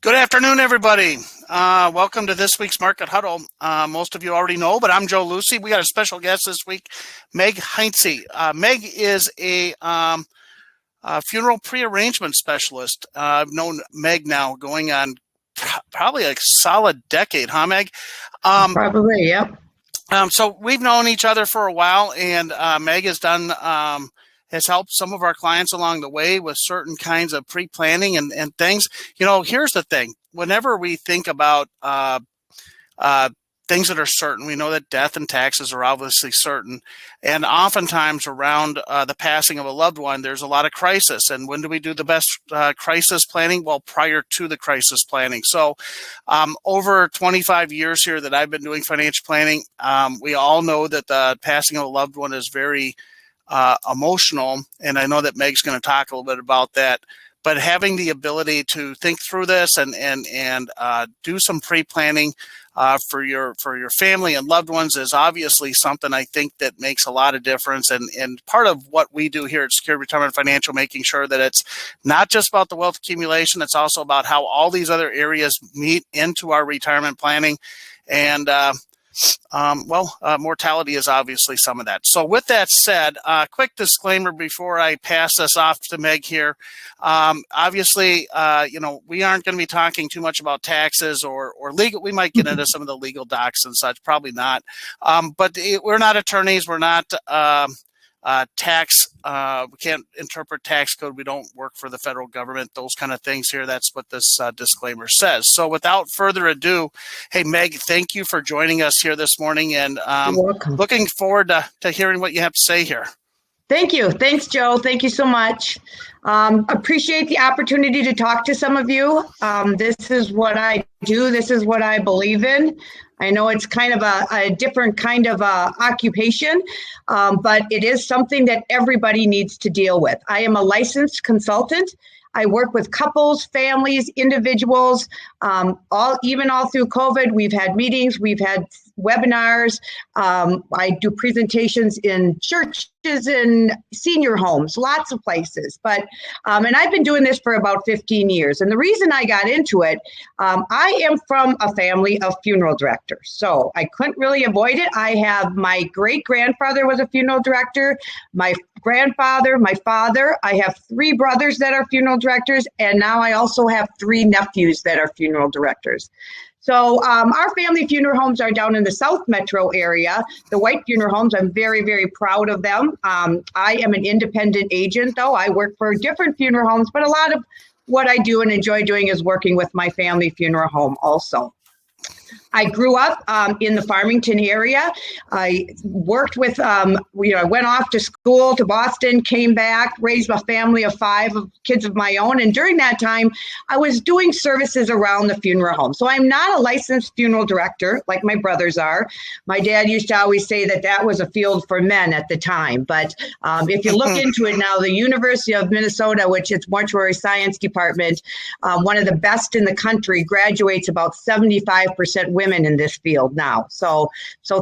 Good afternoon, everybody. Welcome to this week's Market Huddle. Most of you already know, but I'm Joe Lucey. We got a special guest this week, Meg Heintze. Meg is a funeral prearrangement specialist. I've known Meg now going on probably a solid decade, huh, Meg? Probably, yep. So we've known each other for a while, and Meg has helped some of our clients along the way with certain kinds of pre-planning and things. You know, here's the thing. Whenever we think about things that are certain, we know that death and taxes are obviously certain. And oftentimes around the passing of a loved one, there's a lot of crisis. And when do we do the best crisis planning? Well, prior to the crisis planning. So over 25 years here that I've been doing financial planning, we all know that the passing of a loved one is very emotional, and I know that Meg's going to talk a little bit about that. But having the ability to think through this and do some pre-planning for your family and loved ones is obviously something I think that makes a lot of difference. And part of what we do here at Secure Retirement Financial, making sure that it's not just about the wealth accumulation, it's also about how all these other areas meet into our retirement planning. And mortality is obviously some of that. So with that said, quick disclaimer before I pass this off to Meg here. Obviously, we aren't going to be talking too much about taxes or legal. We might get into some of the legal docs and such, probably not. But we're not attorneys. We're not tax. We can't interpret tax code. We don't work for the federal government, those kind of things here. That's what this disclaimer says. So without further ado, hey, Meg, thank you for joining us here this morning, and You're welcome. Looking forward to hearing what you have to say here. Thank you. Thanks, Joe. Thank you so much. Appreciate the opportunity to talk to some of you. This is what I do. This is what I believe in. I know it's kind of a different kind of occupation, but it is something that everybody needs to deal with. I am a licensed consultant. I work with couples, families, individuals, all through COVID. We've had meetings, we've had webinars. I do presentations in churches and senior homes, lots of places. But and I've been doing this for about 15 years. And the reason I got into it, I am from a family of funeral directors, so I couldn't really avoid it. I have my great-grandfather was a funeral director, my grandfather, my father. I have 3 brothers that are funeral directors, and now I also have 3 nephews that are funeral directors. So our family funeral homes are down in the South Metro area. The White Funeral Homes, I'm very, very proud of them. I am an independent agent, though. I work for different funeral homes, but a lot of what I do and enjoy doing is working with my family funeral home also. I grew up in the Farmington area. I worked with, I went off to school to Boston, came back, raised a family of 5 kids of my own. And during that time, I was doing services around the funeral home. So I'm not a licensed funeral director like my brothers are. My dad used to always say that was a field for men at the time. But if you look into it now, the University of Minnesota, which is Mortuary Science Department, one of the best in the country, graduates about 75% women in this field now. So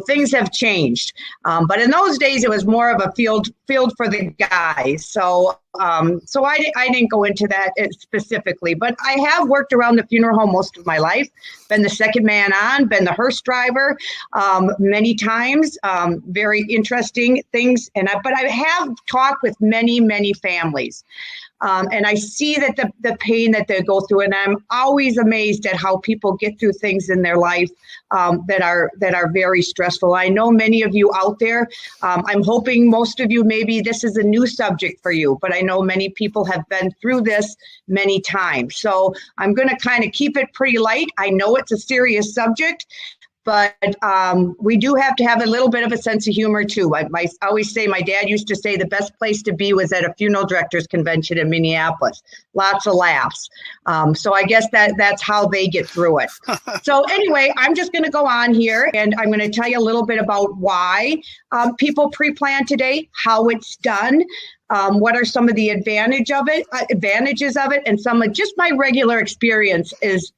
things have changed. But in those days, it was more of a field for the guys. So I didn't go into that specifically, but I have worked around the funeral home most of my life, been the second man on, been the hearse driver many times, very interesting things. But I have talked with many, many families. And I see that the pain that they go through, and I'm always amazed at how people get through things in their life that are very stressful. I know many of you out there. I'm hoping most of you, maybe this is a new subject for you, but I know many people have been through this many times. So I'm going to kind of keep it pretty light. I know it's a serious subject, but we do have to have a little bit of a sense of humor, too. I always say, my dad used to say the best place to be was at a funeral directors convention in Minneapolis. Lots of laughs. So I guess that's how they get through it. So anyway, I'm just going to go on here, and I'm going to tell you a little bit about why people pre-plan today, how it's done. What are some of the advantages of it, and some of just my regular experience is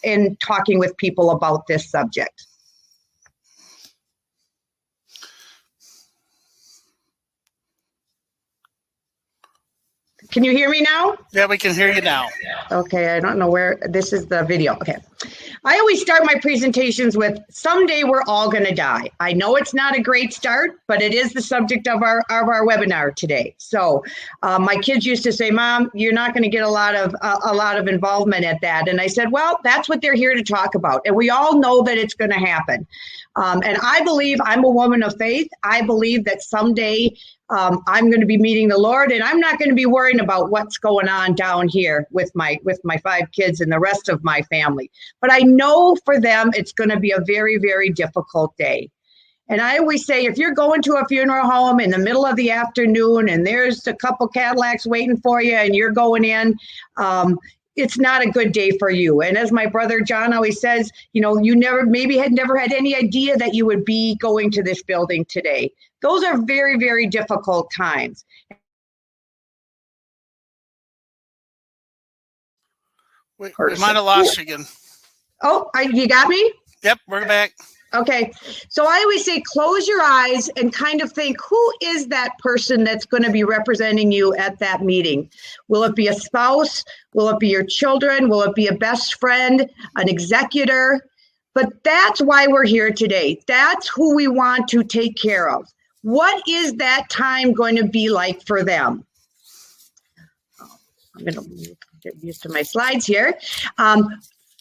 in talking with people about this subject. Can you hear me now? Yeah, we can hear you now. Okay, I don't know where, this is the video. Okay. I always start my presentations with, someday we're all going to die. I know it's not a great start, but it is the subject of our webinar today. So my kids used to say, Mom, you're not going to get a lot of involvement at that. And I said, well, that's what they're here to talk about. And we all know that it's going to happen. And I believe, I'm a woman of faith. I believe that someday I'm going to be meeting the Lord, and I'm not going to be worrying about what's going on down here with my 5 kids and the rest of my family. But I know for them, it's going to be a very, very difficult day. And I always say, if you're going to a funeral home in the middle of the afternoon and there's a couple Cadillacs waiting for you and you're going in, it's not a good day for you. And as my brother John always says, you had never had any idea that you would be going to this building today. Those are very, very difficult times. We might have lost you again. Oh, you got me? Yep, we're back. Okay. So I always say, close your eyes and kind of think, who is that person that's going to be representing you at that meeting? Will it be a spouse? Will it be your children? Will it be a best friend, an executor? But that's why we're here today. That's who we want to take care of. What is that time going to be like for them? I'm going to get used to my slides here.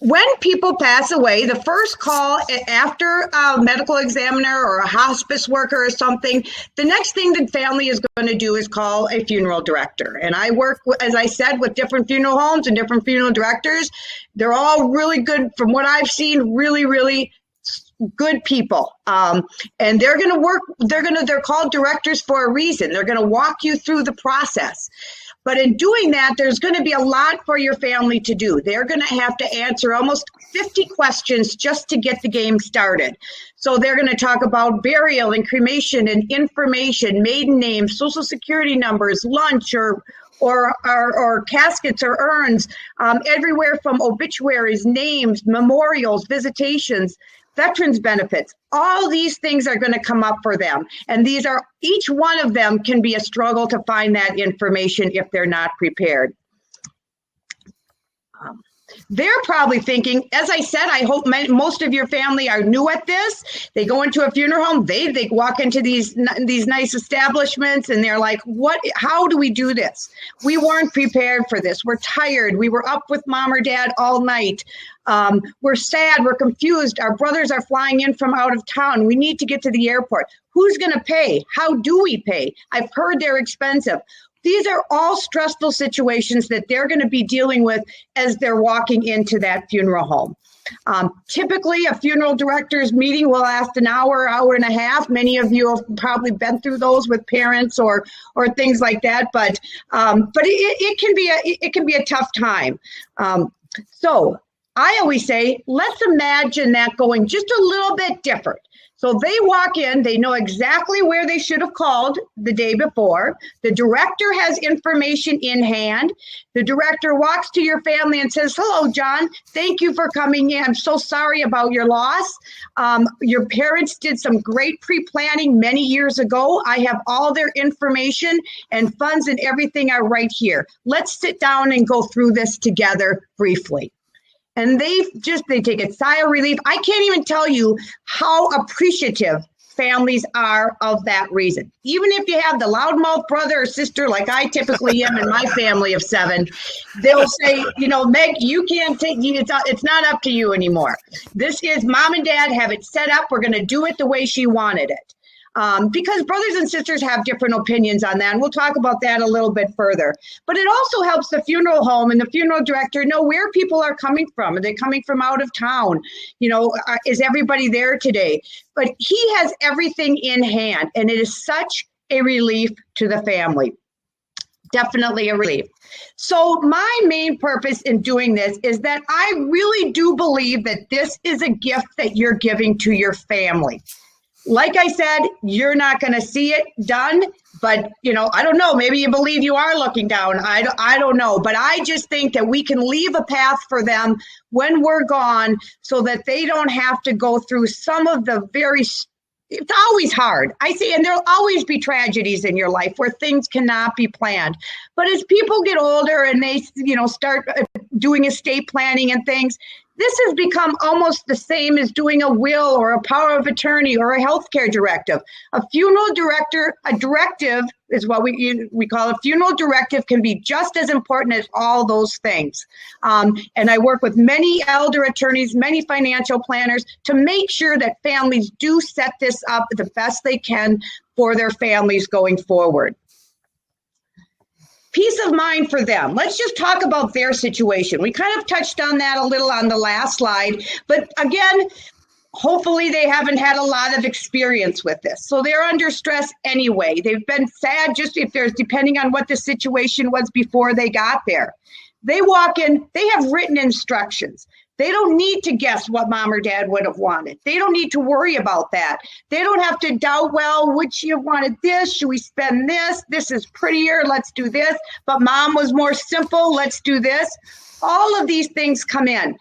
When people pass away, the first call after a medical examiner or a hospice worker or something, the next thing the family is going to do is call a funeral director. And I work, as I said, with different funeral homes and different funeral directors. They're all really good, from what I've seen, really, really good people. And they're going to work, they're called directors for a reason. They're going to walk you through the process. But in doing that, there's going to be a lot for your family to do. They're going to have to answer almost 50 questions just to get the game started. So they're going to talk about burial and cremation and information, maiden names, social security numbers, lunch or caskets or urns, everywhere from obituaries, names, memorials, visitations, veterans benefits. All these things are going to come up for them. And each one of them can be a struggle to find that information if they're not prepared. They're probably thinking, as I said, I hope most of your family are new at this. They go into a funeral home, they walk into these nice establishments and they're like, how do we do this? We weren't prepared for this. We're tired. We were up with mom or dad all night. We're sad. We're confused. Our brothers are flying in from out of town. We need to get to the airport. Who's going to pay? How do we pay? I've heard they're expensive. These are all stressful situations that they're going to be dealing with as they're walking into that funeral home. Typically, a funeral director's meeting will last an hour, hour and a half. Many of you have probably been through those with parents or things like that. But it can be a tough time. So I always say, let's imagine that going just a little bit different. So they walk in, they know exactly where they should have called the day before. The director has information in hand. The director walks to your family and says, hello, John, thank you for coming in. I'm so sorry about your loss. Your parents did some great pre-planning many years ago. I have all their information and funds and everything are right here. Let's sit down and go through this together briefly. And they take a sigh of relief. I can't even tell you how appreciative families are of that reason. Even if you have the loudmouth brother or sister, like I typically am in my family of 7, they'll say, Meg, you can't take, it's not up to you anymore. This is mom and dad have it set up. We're going to do it the way she wanted it. Because brothers and sisters have different opinions on that. And we'll talk about that a little bit further. But it also helps the funeral home and the funeral director know where people are coming from. Are they coming from out of town? Is everybody there today? But he has everything in hand, and it is such a relief to the family. Definitely a relief. So my main purpose in doing this is that I really do believe that this is a gift that you're giving to your family. Like I said, you're not going to see it done, but, I don't know, maybe you believe you are looking down. I don't know, but I just think that we can leave a path for them when we're gone so that they don't have to go through some of the very it's always hard. I see, and there'll always be tragedies in your life where things cannot be planned. But as people get older and they, start doing estate planning and things, this has become almost the same as doing a will or a power of attorney or a healthcare directive. A directive is what we call a funeral directive, can be just as important as all those things. And I work with many elder attorneys, many financial planners to make sure that families do set this up the best they can for their families going forward. Peace of mind for them. Let's just talk about their situation. We kind of touched on that a little on the last slide, but again, hopefully they haven't had a lot of experience with this. So they're under stress anyway. They've been sad just if there's, depending on what the situation was before they got there. They walk in, they have written instructions. They don't need to guess what mom or dad would have wanted. They don't need to worry about that. They don't have to doubt, well, would she have wanted this? Should we spend this? This is prettier. Let's do this. But mom was more simple. Let's do this. All of these things come in.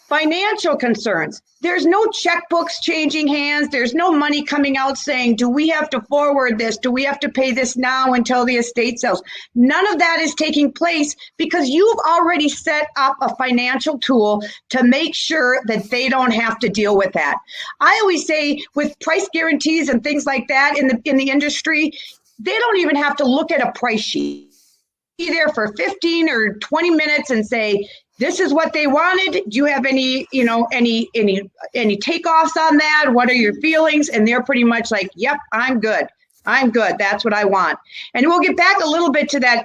Financial concerns. There's no checkbooks changing hands. There's no money coming out saying, do we have to forward this? Do we have to pay this now until the estate sells? None of that is taking place because you've already set up a financial tool to make sure that they don't have to deal with that. I always say with price guarantees and things like that in the industry, they don't even have to look at a price sheet. Be there for 15 or 20 minutes and say, this is what they wanted. Do you have any takeoffs on that? What are your feelings? And they're pretty much like, yep, I'm good. I'm good. That's what I want. And we'll get back a little bit to that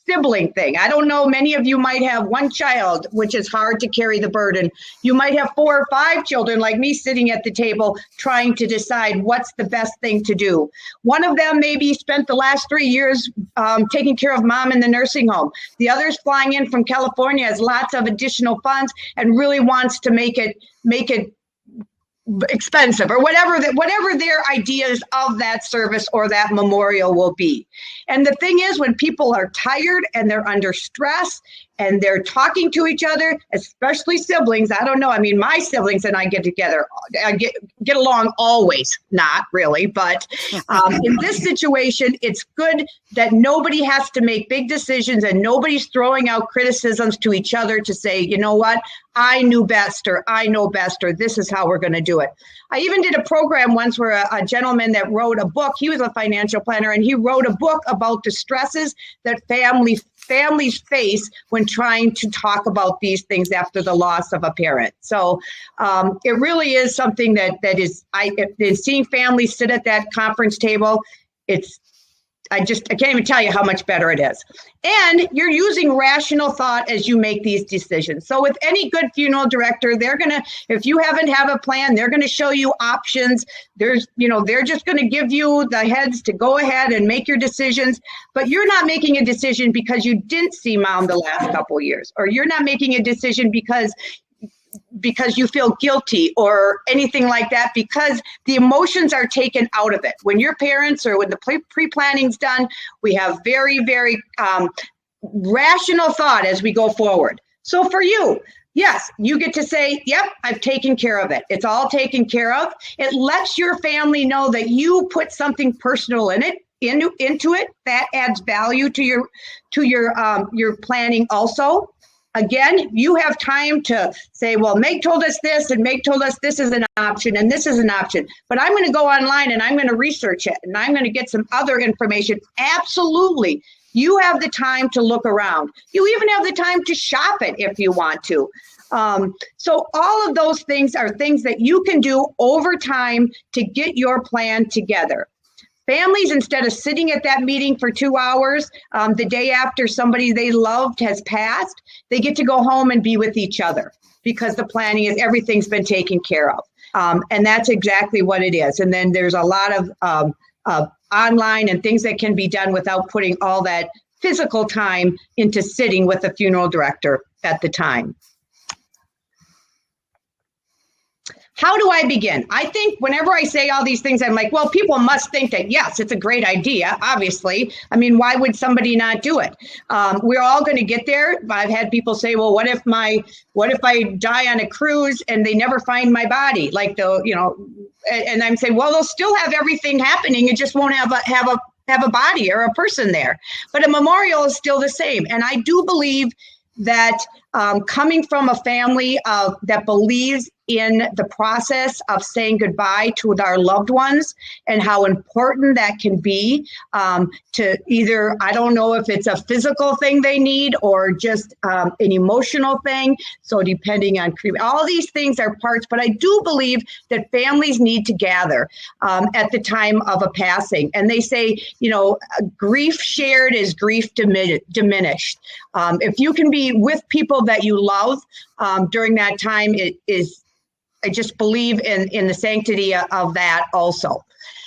sibling thing. I don't know, many of you might have one child, which is hard to carry the burden. You might have 4 or 5 children like me sitting at the table trying to decide what's the best thing to do. One of them maybe spent the last 3 years taking care of mom in the nursing home. The other's flying in from California, has lots of additional funds and really wants to make it expensive or whatever their ideas of that service or that memorial will be. And the thing is, when people are tired and they're under stress and they're talking to each other, especially siblings, I don't know. I mean, my siblings and I get together, I get along always, not really, but in this situation, it's good that nobody has to make big decisions and nobody's throwing out criticisms to each other to say, you know what, I knew best, or I know best, or this is how we're going to do it. I even did a program once where a gentleman that wrote a book, he was a financial planner, and he wrote a book about the stresses that families face when trying to talk about these things after the loss of a parent. So it really is something that is, seeing families sit at that conference table, I can't even tell you how much better it is. And you're using rational thought as you make these decisions. So with any good funeral director, if you haven't have a plan, they're going to show you options. They're just going to give you the heads to go ahead and make your decisions. But you're not making a decision because you didn't see mom the last couple of years, or you're not making a decision because you feel guilty or anything like that, because the emotions are taken out of it. When your parents or when the pre-planning's done, we have very, very rational thought as we go forward. So for you, yes, you get to say, yep, I've taken care of it. It's all taken care of. It lets your family know that you put something personal into it. That adds value to your planning also. Again, you have time to say, well, Meg told us this, and Meg told us this is an option, and this is an option. But I'm going to go online and I'm going to research it, and I'm going to get some other information. Absolutely. You have the time to look around. You even have the time to shop it if you want to. So all of those things are things that you can do over time to get your plan together. Families, instead of sitting at that meeting for 2 hours, the day after somebody they loved has passed, they get to go home and be with each other because the planning is, everything's been taken care of. And that's exactly what it is. And then there's a lot of online and things that can be done without putting all that physical time into sitting with a funeral director at the time. How do I begin? I think whenever I say all these things, I'm like, well, people must think that, yes, it's a great idea, obviously. I mean, why would somebody not do it? We're all going to get there. I've had people say, well, what if I die on a cruise and they never find my body? And I'm saying, well, they'll still have everything happening. It just won't have a body or a person there. But a memorial is still the same. And I do believe that coming from a family that believes in the process of saying goodbye to our loved ones and how important that can be to either, I don't know if it's a physical thing they need or just an emotional thing. So depending on all these things are parts, but I do believe that families need to gather at the time of a passing. And they say, grief shared is grief diminished. If you can be with people that you love during that time, I just believe in the sanctity of that also.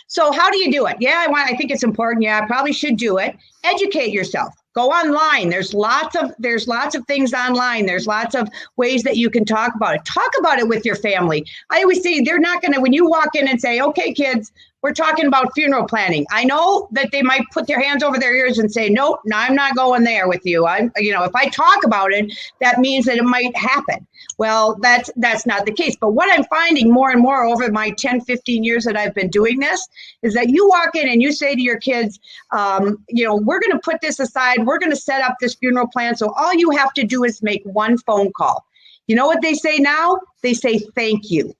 So how do you do it? Yeah, I think it's important. Yeah, I probably should do it. Educate yourself. Go online. There's lots of things online. There's lots of ways that you can talk about it. Talk about it with your family. I always say they're not going to, when you walk in and say, okay, kids, we're talking about funeral planning. I know that they might put their hands over their ears and say, nope, no, I'm not going there with you. If I talk about it, that means that it might happen. Well, that's not the case. But what I'm finding more and more over my 10, 15 years that I've been doing this is that you walk in and you say to your kids, we're going to put this aside. We're going to set up this funeral plan. So all you have to do is make one phone call. You know what they say now? They say, thank you.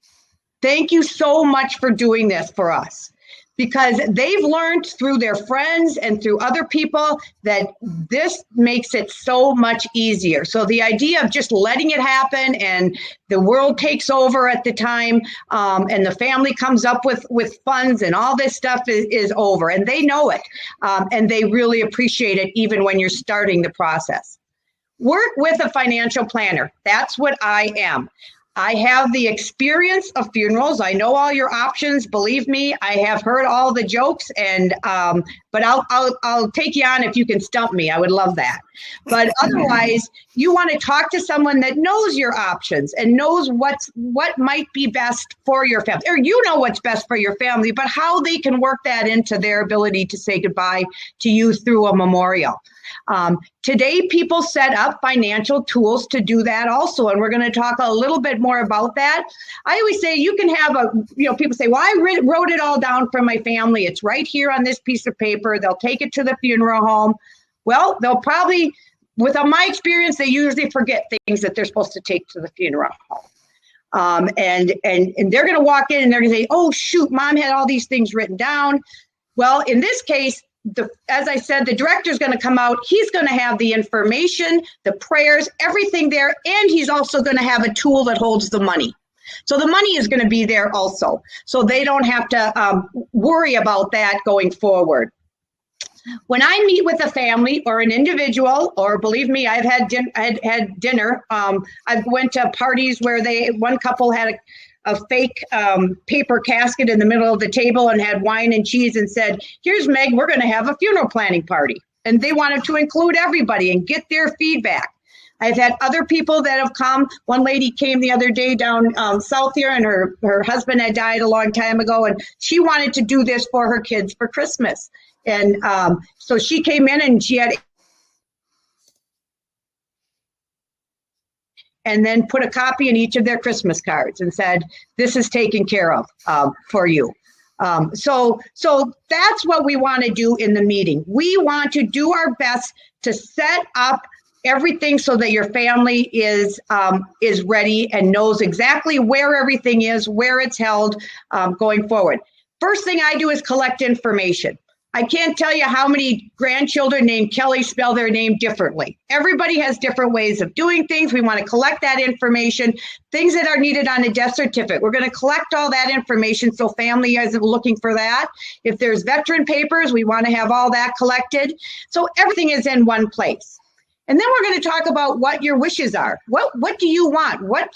Thank you so much for doing this for us, because they've learned through their friends and through other people that this makes it so much easier. So the idea of just letting it happen and the world takes over at the time and the family comes up with funds and all this stuff is over, and they know it and they really appreciate it even when you're starting the process. Work with a financial planner. That's what I am. I have the experience of funerals. I know all your options. Believe me, I have heard all the jokes, and but I'll take you on if you can stump me. I would love that. But otherwise, you want to talk to someone that knows your options and knows what might be best for your family, or you know what's best for your family, but how they can work that into their ability to say goodbye to you through a memorial. Today, people set up financial tools to do that also, and we're going to talk a little bit more about that. I always say you can have people say, well, I wrote it all down for my family. It's right here on this piece of paper. They'll take it to the funeral home. Well, they'll probably, with my experience, they usually forget things that they're supposed to take to the funeral home. And they're going to walk in and they're going to say, oh, shoot, Mom had all these things written down. Well, in this case, as I said, the director is going to come out. He's going to have the information, the prayers, everything there. And he's also going to have a tool that holds the money. So the money is going to be there also. So they don't have to worry about that going forward. When I meet with a family or an individual, or believe me, I've had dinner. I've went to parties where one couple had a fake paper casket in the middle of the table and had wine and cheese and said, here's Meg, we're going to have a funeral planning party. And they wanted to include everybody and get their feedback. I've had other people that have come. One lady came the other day down south here, and her husband had died a long time ago, and she wanted to do this for her kids for Christmas. And so she came in and she had, and then put a copy in each of their Christmas cards and said, this is taken care of for you. So that's what we want to do in the meeting. We want to do our best to set up everything so that your family is ready and knows exactly where everything is, where it's held going forward. First thing I do is collect information. I can't tell you how many grandchildren named Kelly spell their name differently. Everybody has different ways of doing things. We want to collect that information, things that are needed on a death certificate. We're going to collect all that information so family isn't looking for that. If there's veteran papers, we want to have all that collected. So everything is in one place. And then we're going to talk about what your wishes are. What do you want? What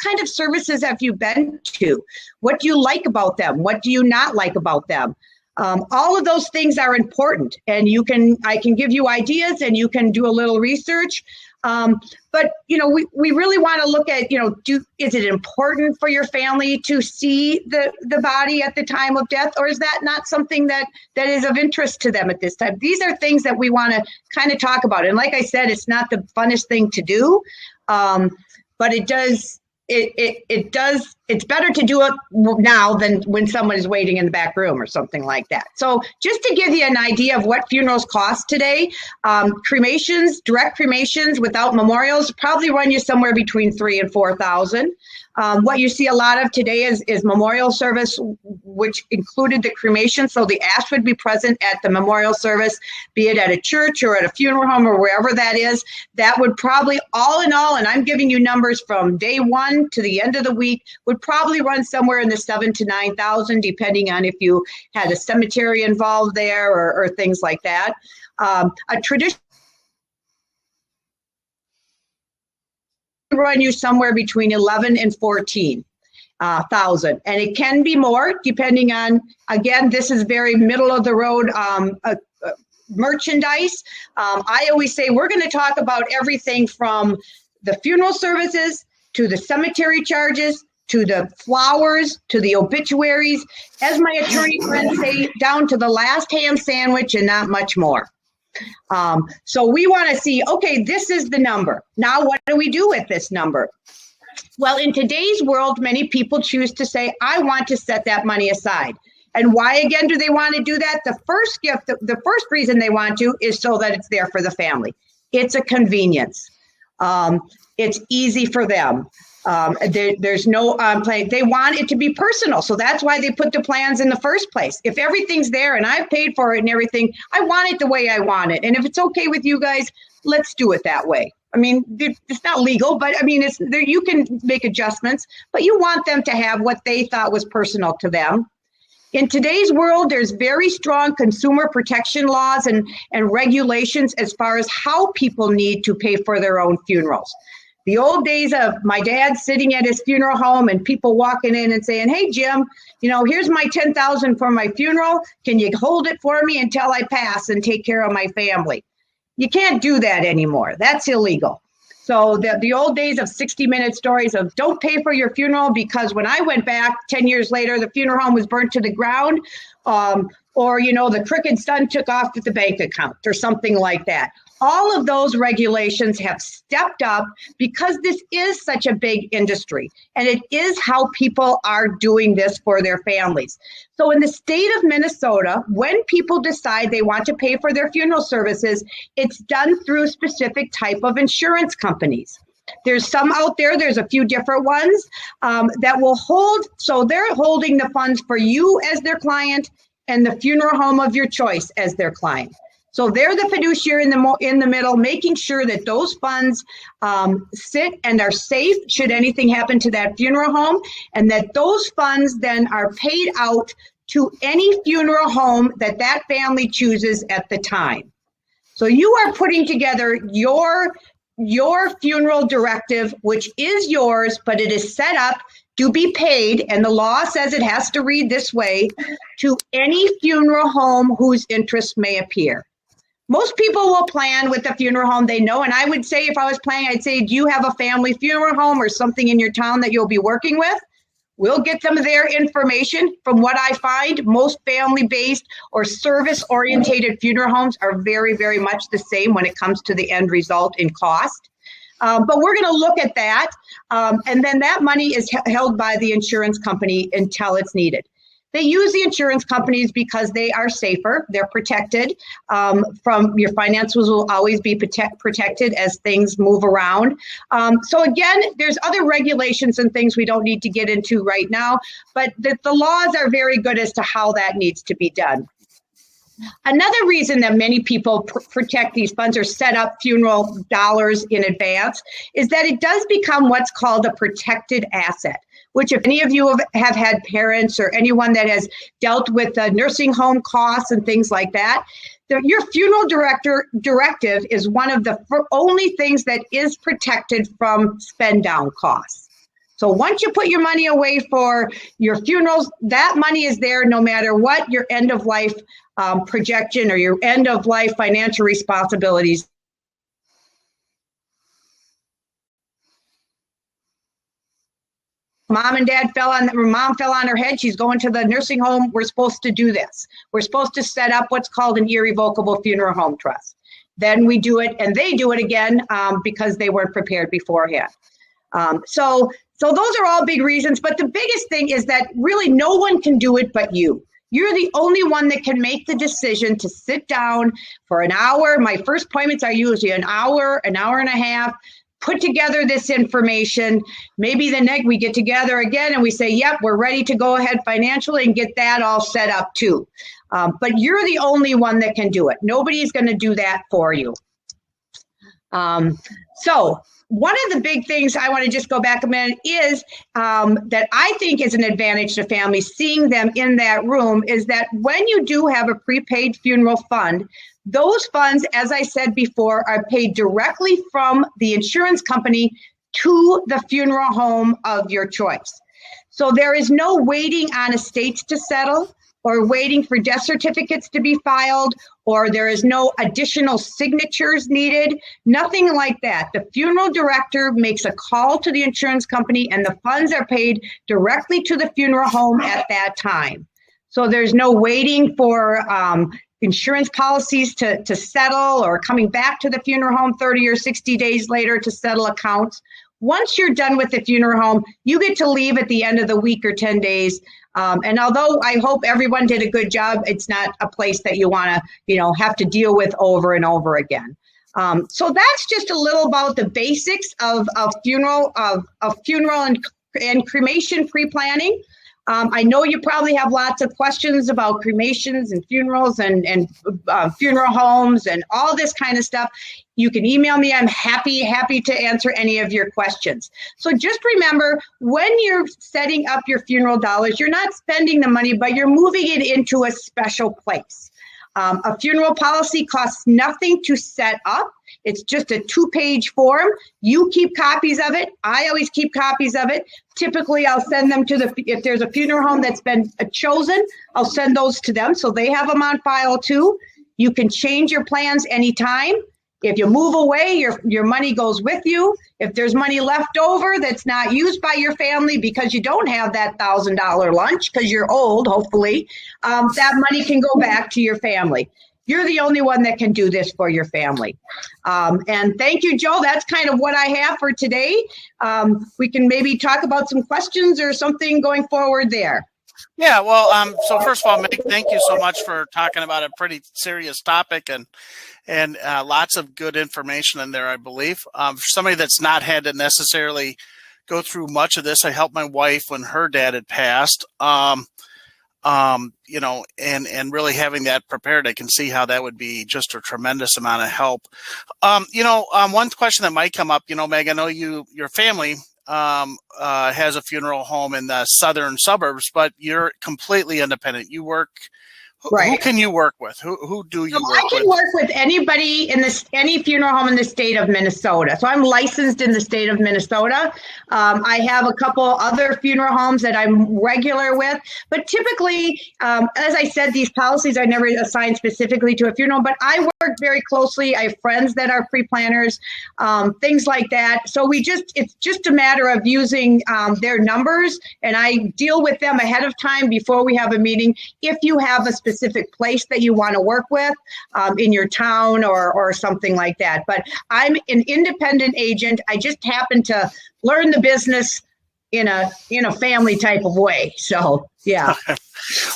kind of services have you been to? What do you like about them? What do you not like about them? All of those things are important, and I can give you ideas, and you can do a little research. But, we really want to look at, is it important for your family to see the body at the time of death, or is that not something that is of interest to them at this time? These are things that we want to kind of talk about. And like I said, it's not the funnest thing to do, but it does. It's better to do it now than when someone is waiting in the back room or something like that. So just to give you an idea of what funerals cost today, cremations, direct cremations without memorials probably run you somewhere between $3,000 and $4,000. What you see a lot of today is memorial service, which included the cremation. So the ash would be present at the memorial service, be it at a church or at a funeral home or wherever that is. That would probably, all in all, and I'm giving you numbers from day one to the end of the week, would probably run somewhere in the $7,000 to $9,000, depending on if you had a cemetery involved there or things like that. A traditional run you somewhere between 11 and 14,000, and it can be more depending on. Again, this is very middle of the road merchandise. I always say we're going to talk about everything from the funeral services to the cemetery charges to the flowers to the obituaries, as my attorney friends say, down to the last ham sandwich and not much more. So we want to see, okay, this is the number. Now, what do we do with this number? Well, in today's world, many people choose to say, I want to set that money aside. And why, again, do they want to do that? The first gift, the first reason they want to is so that it's there for the family. It's a convenience. It's easy for them. There's no plan. They want it to be personal. So that's why they put the plans in the first place. If everything's there and I've paid for it and everything, I want it the way I want it. And if it's okay with you guys, let's do it that way. I mean, it's not legal, but I mean, it's there. You can make adjustments, but you want them to have what they thought was personal to them. In today's world, there's very strong consumer protection laws and regulations as far as how people need to pay for their own funerals. The old days of my dad sitting at his funeral home and people walking in and saying, hey, Jim, here's my $10,000 for my funeral. Can you hold it for me until I pass and take care of my family? You can't do that anymore. That's illegal. So the old days of 60-minute stories of don't pay for your funeral because when I went back 10 years later, the funeral home was burnt to the ground, or, the crooked son took off with the bank account or something like that. All of those regulations have stepped up because this is such a big industry and it is how people are doing this for their families. So in the state of Minnesota, when people decide they want to pay for their funeral services, it's done through specific type of insurance companies. There's some out there, there's a few different ones that will hold. So they're holding the funds for you as their client and the funeral home of your choice as their client. So they're the fiduciary in the middle, making sure that those funds sit and are safe should anything happen to that funeral home, and that those funds then are paid out to any funeral home that family chooses at the time. So you are putting together your funeral directive, which is yours, but it is set up to be paid, and the law says it has to read this way, to any funeral home whose interest may appear. Most people will plan with the funeral home they know, and I would say if I was planning, I'd say, do you have a family funeral home or something in your town that you'll be working with? We'll get them their information. From what I find, most family-based or service-orientated funeral homes are very, very much the same when it comes to the end result in cost. But we're going to look at that, and then that money is held by the insurance company until it's needed. They use the insurance companies because they are safer. They're protected from your finances will always be protected as things move around. So again, there's other regulations and things we don't need to get into right now, but the laws are very good as to how that needs to be done. Another reason that many people protect these funds or set up funeral dollars in advance is that it does become what's called a protected asset, which if any of you have had parents or anyone that has dealt with nursing home costs and things like that, your funeral directive is one of the only things that is protected from spend down costs. So once you put your money away for your funerals, that money is there no matter what your end of life projection or your end of life financial responsibilities. mom fell on her head. She's going to the nursing home. We're supposed to do this. We're supposed to set up what's called an irrevocable funeral home trust. Then we do it, and they do it again because they weren't prepared beforehand. So those are all big reasons. But the biggest thing is that really no one can do it but you. You're the only one that can make the decision to sit down for an hour. My first appointments are usually an hour and a half, put together this information. Maybe the next we get together again and we say, yep, we're ready to go ahead financially and get that all set up too. But you're the only one that can do it. Nobody's going to do that for you. So one of the big things I want to just go back a minute is that I think is an advantage to families seeing them in that room is that when you do have a prepaid funeral fund, those funds, as I said before, are paid directly from the insurance company to the funeral home of your choice. So there is no waiting on estates to settle or waiting for death certificates to be filed, or there is no additional signatures needed, nothing like that. The funeral director makes a call to the insurance company and the funds are paid directly to the funeral home at that time. So there's no waiting for insurance policies to settle or coming back to the funeral home 30 or 60 days later to settle accounts. Once you're done with the funeral home, you get to leave at the end of the week or 10 days. And although I hope everyone did a good job, it's not a place that you want to, have to deal with over and over again. So that's just a little about the basics of funeral and cremation pre-planning. I know you probably have lots of questions about cremations and funerals and funeral homes and all this kind of stuff. You can email me. I'm happy to answer any of your questions. So just remember, when you're setting up your funeral dollars, you're not spending the money, but you're moving it into a special place. A funeral policy costs nothing to set up. It's just a 2-page form. You keep copies of it. I always keep copies of it. Typically, I'll send them if there's a funeral home that's been chosen, I'll send those to them so they have them on file too. You can change your plans anytime. If you move away, your money goes with you. If there's money left over that's not used by your family because you don't have that $1,000 lunch because you're old, hopefully, that money can go back to your family. You're the only one that can do this for your family. And thank you, Joe. That's kind of what I have for today. We can maybe talk about some questions or something going forward there. Yeah, well, so first of all, Meg, thank you so much for talking about a pretty serious topic and lots of good information in there, I believe. For somebody that's not had to necessarily go through much of this, I helped my wife when her dad had passed, and really having that prepared, I can see how that would be just a tremendous amount of help. One question that might come up, Meg, I know your family has a funeral home in the southern suburbs, but you're completely independent. You work. Right. Who can you work with? Who do you work with? I can work with anybody any funeral home in the state of Minnesota. So I'm licensed in the state of Minnesota. I have a couple other funeral homes that I'm regular with, but typically, as I said, these policies are never assigned specifically to a funeral, but I work very closely. I have friends that are pre-planners, things like that. So it's just a matter of using their numbers, and I deal with them ahead of time before we have a meeting. If you have a specific place that you want to work with in your town or something like that. But I'm an independent agent. I just happen to learn the business in a family type of way. So, yeah.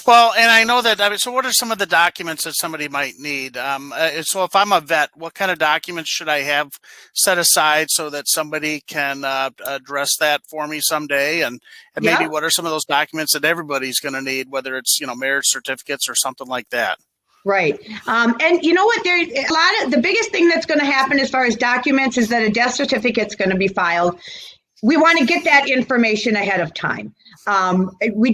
Well, and I know that, so what are some of the documents that somebody might need? So if I'm a vet, what kind of documents should I have set aside so that somebody can address that for me someday? And maybe what are some of those documents that everybody's going to need, whether it's, marriage certificates or something like that? Right. And you know what, the biggest thing that's going to happen as far as documents is that a death certificate's going to be filed. We want to get that information ahead of time. We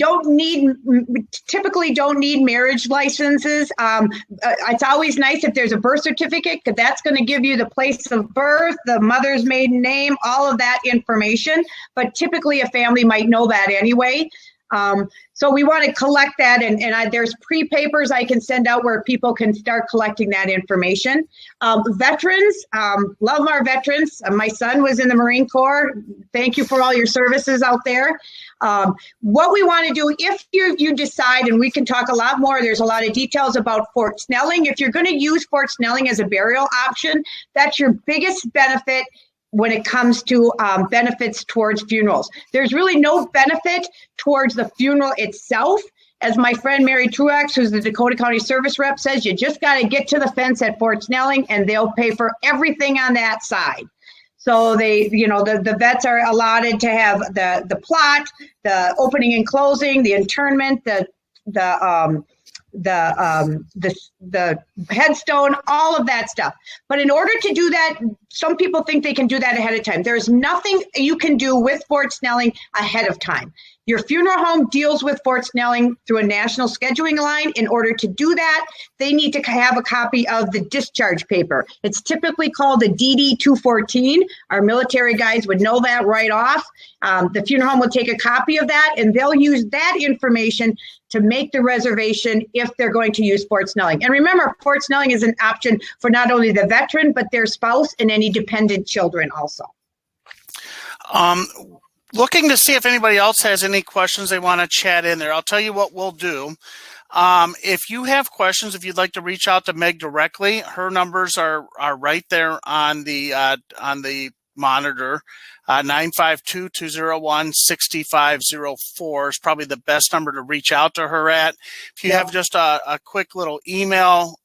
typically don't need marriage licenses. It's always nice if there's a birth certificate, because that's going to give you the place of birth, the mother's maiden name, all of that information. But typically a family might know that anyway. So we want to collect that, and there's pre-papers I can send out where people can start collecting that information. Veterans, love our veterans. My son was in the Marine Corps. Thank you for all your services out there. What we want to do, if you decide, and we can talk a lot more, there's a lot of details about Fort Snelling. If you're going to use Fort Snelling as a burial option, that's your biggest benefit when it comes to benefits towards funerals. There's really no benefit towards the funeral itself. As my friend Mary Truax, who's the Dakota County Service Rep, says, you just got to get to the fence at Fort Snelling and they'll pay for everything on that side. So they, the vets are allotted to have the plot, the opening and closing, the internment, the headstone, all of that stuff. But in order to do that, some people think they can do that ahead of time. There's nothing you can do with Fort Snelling ahead of time. Your funeral home deals with Fort Snelling through a national scheduling line. In order to do that, they need to have a copy of the discharge paper. It's typically called a DD 214. Our military guys would know that right off. The funeral home will take a copy of that, and they'll use that information to make the reservation if they're going to use Fort Snelling. And remember, Fort Snelling is an option for not only the veteran, but their spouse and any dependent children also. Looking to see if anybody else has any questions they want to chat in there. I'll tell you what we'll do. If you have questions, if you'd like to reach out to Meg directly, her numbers are right there on the monitor. 952-201-6504 is probably the best number to reach out to her at. If you have just a quick little email,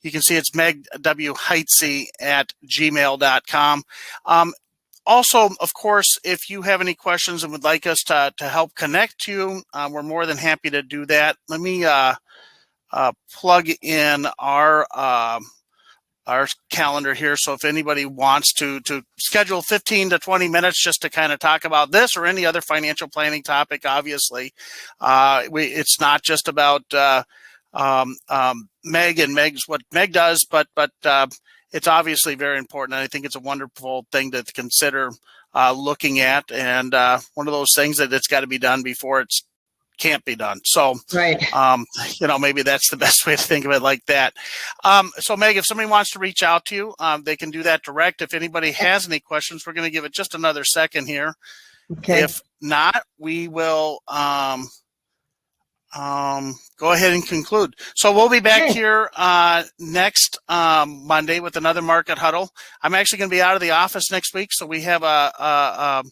you can see it's megwheintze@gmail.com. Also, of course, if you have any questions and would like us to help connect you, we're more than happy to do that. Let me plug in our calendar here. So if anybody wants to schedule 15 to 20 minutes just to kind of talk about this or any other financial planning topic, obviously, it's not just about Meg and what Meg does, but it's obviously very important. And I think it's a wonderful thing to consider looking at, and one of those things that it's got to be done before it can't be done. So, right. Maybe that's the best way to think of it like that. So Meg, if somebody wants to reach out to you, they can do that direct. If anybody has any questions, we're going to give it just another second here. Okay. If not, we will go ahead and conclude. So we'll be back here next Monday with another market huddle. I'm actually going to be out of the office next week, so we have I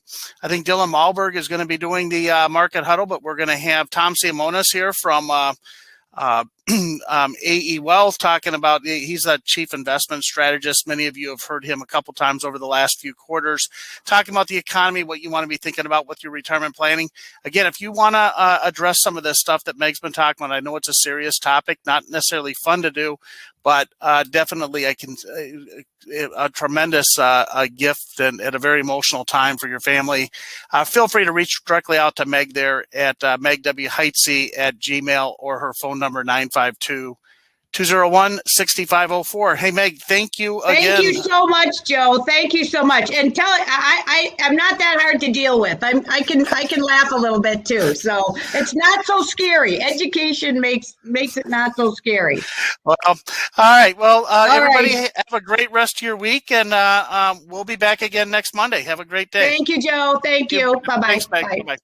think Dylan Malberg is going to be doing the market huddle, but we're going to have Tom Simonis here from AE Wealth talking about, he's a chief investment strategist. Many of you have heard him a couple times over the last few quarters, talking about the economy, what you want to be thinking about with your retirement planning. Again, if you want to address some of this stuff that Meg's been talking about, I know it's a serious topic, not necessarily fun to do, but definitely a tremendous gift and at a very emotional time for your family. Feel free to reach directly out to Meg there at megwheintze@gmail, or her phone number 952-201-6504. Hey, Meg, thank you again. Thank you so much, Joe. Thank you so much. And I'm not that hard to deal with. I can laugh a little bit too. So it's not so scary. Education makes it not so scary. Well, all right. Well, everybody have a great rest of your week, and we'll be back again next Monday. Have a great day. Thank you, Joe. Thank you. Bye-bye. Thanks, Meg. Bye-bye.